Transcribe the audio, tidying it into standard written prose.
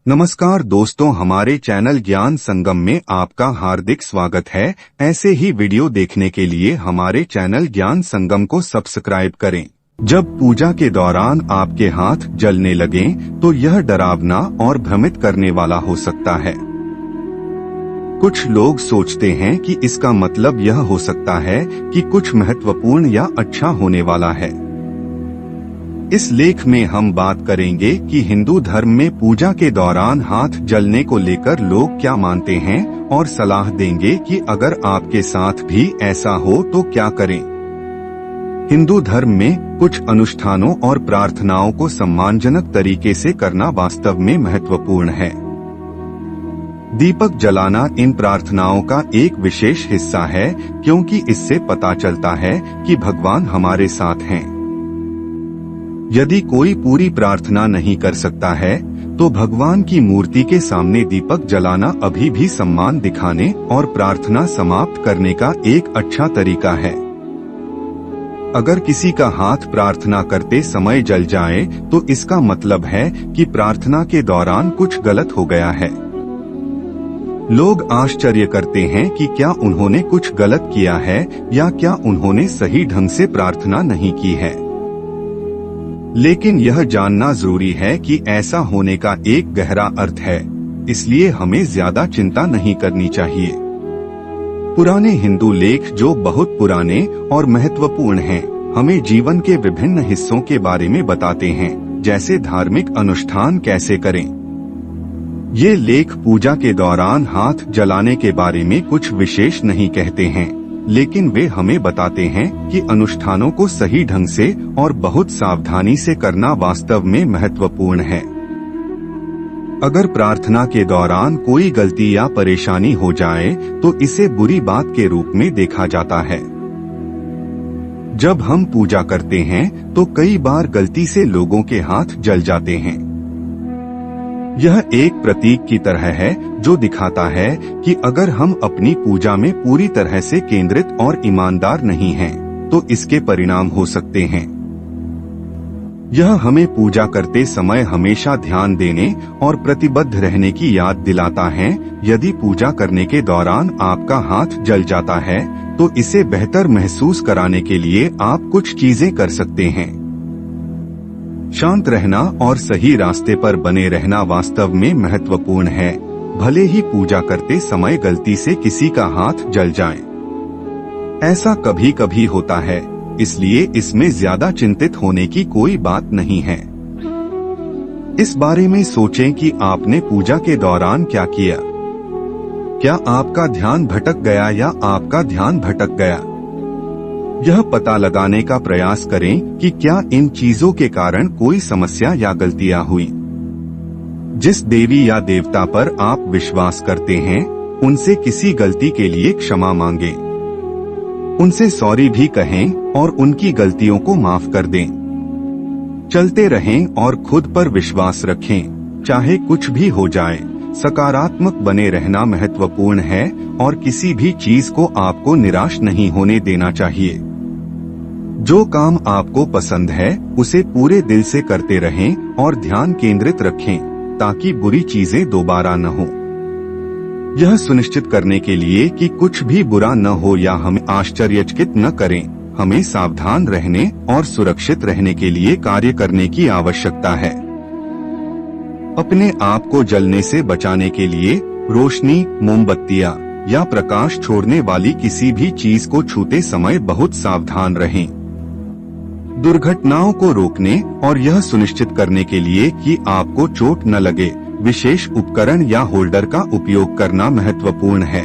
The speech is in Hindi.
नमस्कार दोस्तों, हमारे चैनल ज्ञान संगम में आपका हार्दिक स्वागत है। ऐसे ही वीडियो देखने के लिए हमारे चैनल ज्ञान संगम को सब्सक्राइब करें। जब पूजा के दौरान आपके हाथ जलने लगें, तो यह डरावना और भ्रमित करने वाला हो सकता है। कुछ लोग सोचते हैं कि इसका मतलब यह हो सकता है कि कुछ महत्वपूर्ण या अच्छा होने वाला है। इस लेख में हम बात करेंगे कि हिंदू धर्म में पूजा के दौरान हाथ जलने को लेकर लोग क्या मानते हैं और सलाह देंगे कि अगर आपके साथ भी ऐसा हो तो क्या करें। हिंदू धर्म में कुछ अनुष्ठानों और प्रार्थनाओं को सम्मानजनक तरीके से करना वास्तव में महत्वपूर्ण है। दीपक जलाना इन प्रार्थनाओं का एक विशेष हिस्सा है, क्योंकि इससे पता चलता है कि भगवान हमारे साथ हैं। यदि कोई पूरी प्रार्थना नहीं कर सकता है, तो भगवान की मूर्ति के सामने दीपक जलाना अभी भी सम्मान दिखाने और प्रार्थना समाप्त करने का एक अच्छा तरीका है। अगर किसी का हाथ प्रार्थना करते समय जल जाए, तो इसका मतलब है कि प्रार्थना के दौरान कुछ गलत हो गया है। लोग आश्चर्य करते हैं कि क्या उन्होंने कुछ गलत किया है या क्या उन्होंने सही ढंग से प्रार्थना नहीं की है। लेकिन यह जानना जरूरी है कि ऐसा होने का एक गहरा अर्थ है, इसलिए हमें ज्यादा चिंता नहीं करनी चाहिए। पुराने हिंदू लेख, जो बहुत पुराने और महत्वपूर्ण हैं, हमें जीवन के विभिन्न हिस्सों के बारे में बताते हैं, जैसे धार्मिक अनुष्ठान कैसे करें। ये लेख पूजा के दौरान हाथ जलाने के बारे में कुछ विशेष नहीं कहते हैं, लेकिन वे हमें बताते हैं कि अनुष्ठानों को सही ढंग से और बहुत सावधानी से करना वास्तव में महत्वपूर्ण है। अगर प्रार्थना के दौरान कोई गलती या परेशानी हो जाए, तो इसे बुरी बात के रूप में देखा जाता है। जब हम पूजा करते हैं, तो कई बार गलती से लोगों के हाथ जल जाते हैं। यह एक प्रतीक की तरह है, जो दिखाता है कि अगर हम अपनी पूजा में पूरी तरह से केंद्रित और ईमानदार नहीं हैं, तो इसके परिणाम हो सकते हैं। यह हमें पूजा करते समय हमेशा ध्यान देने और प्रतिबद्ध रहने की याद दिलाता है। यदि पूजा करने के दौरान आपका हाथ जल जाता है, तो इसे बेहतर महसूस कराने के लिए आप कुछ चीजें कर सकते हैं। शांत रहना और सही रास्ते पर बने रहना वास्तव में महत्वपूर्ण है, भले ही पूजा करते समय गलती से किसी का हाथ जल जाए। ऐसा कभी कभी होता है, इसलिए इसमें ज्यादा चिंतित होने की कोई बात नहीं है। इस बारे में सोचें कि आपने पूजा के दौरान क्या किया। क्या आपका ध्यान भटक गया या आपका ध्यान भटक गया? यह पता लगाने का प्रयास करें कि क्या इन चीजों के कारण कोई समस्या या गलतियां हुई। जिस देवी या देवता पर आप विश्वास करते हैं, उनसे किसी गलती के लिए क्षमा मांगें। उनसे सॉरी भी कहें और उनकी गलतियों को माफ कर दें। चलते रहें और खुद पर विश्वास रखें, चाहे कुछ भी हो जाए। सकारात्मक बने रहना महत्वपूर्ण है और किसी भी चीज को आपको निराश नहीं होने देना चाहिए। जो काम आपको पसंद है, उसे पूरे दिल से करते रहें और ध्यान केंद्रित रखें, ताकि बुरी चीजें दोबारा न हो। यह सुनिश्चित करने के लिए कि कुछ भी बुरा न हो या हमें आश्चर्यचकित न करें, हमें सावधान रहने और सुरक्षित रहने के लिए कार्य करने की आवश्यकता है। अपने आप को जलने से बचाने के लिए रोशनी, मोमबत्तियां या प्रकाश छोड़ने वाली किसी भी चीज को छूते समय बहुत सावधान रहें। दुर्घटनाओं को रोकने और यह सुनिश्चित करने के लिए कि आपको चोट न लगे, विशेष उपकरण या होल्डर का उपयोग करना महत्वपूर्ण है।